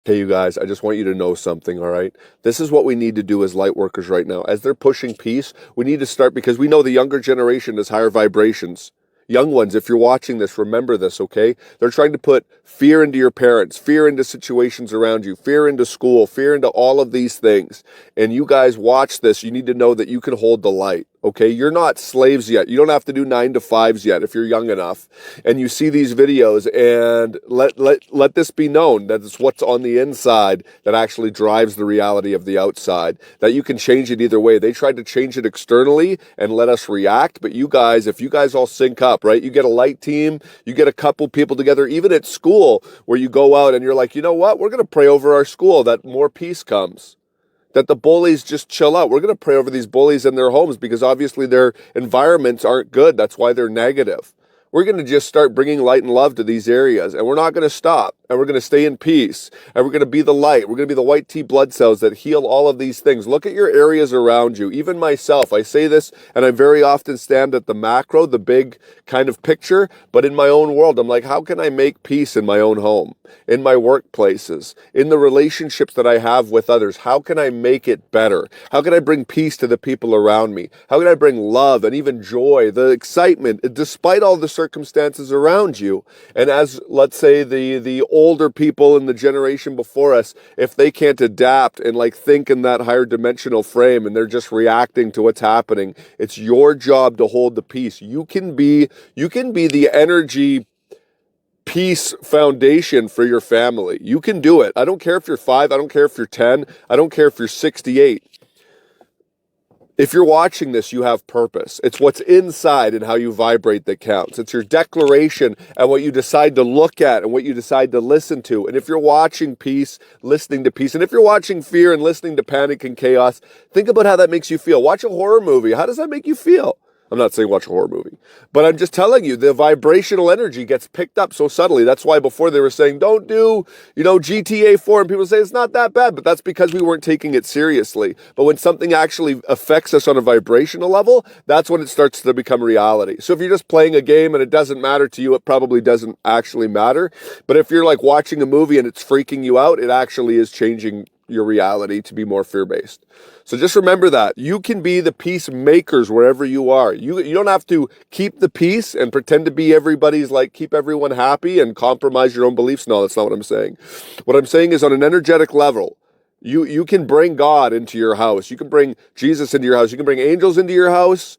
Hey, you guys, I just want you to know something, all right? This is what we need to do as light workers right now. As they're pushing peace, we need to start because we know the younger generation has higher vibrations. Young ones, if you're watching this, remember this, okay? They're trying to put fear into your parents, fear into situations around you, fear into school, fear into all of these things. And you guys watch this, you need to know that you can hold the light, okay? You're not slaves yet. You don't have to do 9 to 5s yet if you're young enough. And you see these videos, and let this be known that it's what's on the inside that actually drives the reality of the outside, that you can change it either way. They tried to change it externally and let us react, but you guys, if you guys all sync up, right? You get a light team, you get a couple people together, even at school, where you go out and you're like, you know what? We're going to pray over our school that more peace comes, that the bullies just chill out. We're going to pray over these bullies in their homes because obviously their environments aren't good. That's why they're negative. We're going to just start bringing light and love to these areas, and we're not going to stop, and we're going to stay in peace, and we're going to be the light. We're going to be the white T blood cells that heal all of these things. Look at your areas around you. Even myself, I say this, and I very often stand at the macro, the big kind of picture, but in my own world, I'm like, how can I make peace in my own home, in my workplaces, in the relationships that I have with others? How can I make it better? How can I bring peace to the people around me? How can I bring love and even joy, the excitement, despite all the circumstances around you? And as, let's say, the older people in the generation before us, if they can't adapt and like think in that higher dimensional frame and they're just reacting to what's happening, it's your job to hold the peace. You can be the energy peace foundation for your family. You can do it. I don't care if you're 5, I don't care if you're 10, I don't care if you're 68. If you're watching this, you have purpose. It's what's inside and how you vibrate that counts. It's your declaration and what you decide to look at and what you decide to listen to. And if you're watching peace, listening to peace, and if you're watching fear and listening to panic and chaos, think about how that makes you feel. Watch a horror movie. How does that make you feel? I'm not saying watch a horror movie, but I'm just telling you, the vibrational energy gets picked up so subtly. That's why before they were saying, don't do, GTA 4, and people say it's not that bad, but that's because we weren't taking it seriously. But when something actually affects us on a vibrational level, that's when it starts to become reality. So if you're just playing a game and it doesn't matter to you, it probably doesn't actually matter. But if you're like watching a movie and it's freaking you out, it actually is changing your reality to be more fear-based. So just remember that. You can be the peacemakers wherever you are. You don't have to keep the peace and pretend to be everybody's like keep everyone happy and compromise your own beliefs. No, that's not what I'm saying. What I'm saying is on an energetic level, you can bring God into your house. You can bring Jesus into your house. You can bring angels into your house.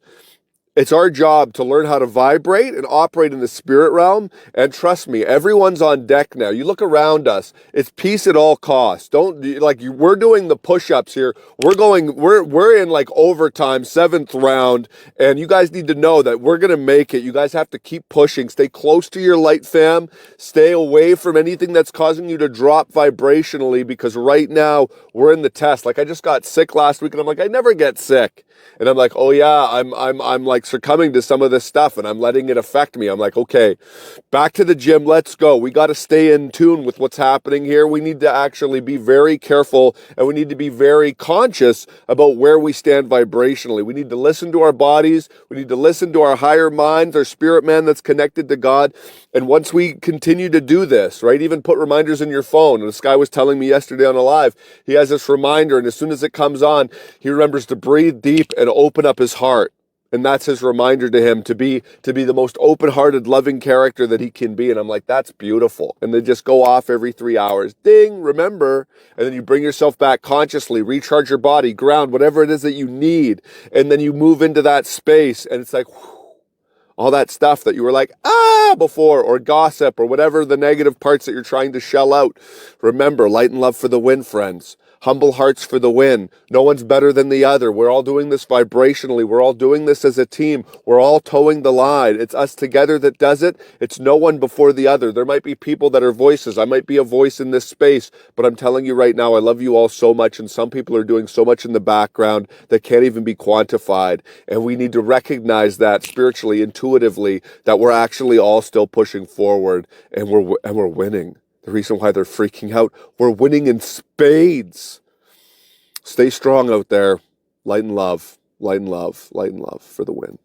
It's our job to learn how to vibrate and operate in the spirit realm. And trust me, everyone's on deck now. You look around us, it's peace at all costs. We're doing the push-ups here. We're in like overtime, 7th round. And you guys need to know that we're going to make it. You guys have to keep pushing. Stay close to your light, fam. Stay away from anything that's causing you to drop vibrationally, because right now we're in the test. Like I just got sick last week and I'm like, I never get sick. And I'm like, oh yeah, I'm like succumbing to some of this stuff and I'm letting it affect me. I'm like, okay, back to the gym. Let's go. We got to stay in tune with what's happening here. We need to actually be very careful and we need to be very conscious about where we stand vibrationally. We need to listen to our bodies. We need to listen to our higher minds, our spirit man that's connected to God. And once we continue to do this, right, even put reminders in your phone. And this guy was telling me yesterday on a live, he has this reminder, and as soon as it comes on, he remembers to breathe deep and open up his heart. And that's his reminder to him to be the most open-hearted, loving character that he can be. And I'm like, that's beautiful. And they just go off every 3 hours. Ding, remember. And then you bring yourself back consciously, recharge your body, ground, whatever it is that you need. And then you move into that space. And it's like, whew, all that stuff that you were like, before, or gossip, or whatever the negative parts that you're trying to shell out. Remember, light and love for the win, friends. Humble hearts for the win. No one's better than the other. We're all doing this vibrationally. We're all doing this as a team. We're all towing the line. It's us together that does it. It's no one before the other. There might be people that are voices. I might be a voice in this space, but I'm telling you right now, I love you all so much, and some people are doing so much in the background that can't even be quantified. And we need to recognize that spiritually, intuitively, that we're actually all still pushing forward, and we're winning. The reason why they're freaking out, we're winning in spades. Stay strong out there. Light and love, light and love, light and love for the win.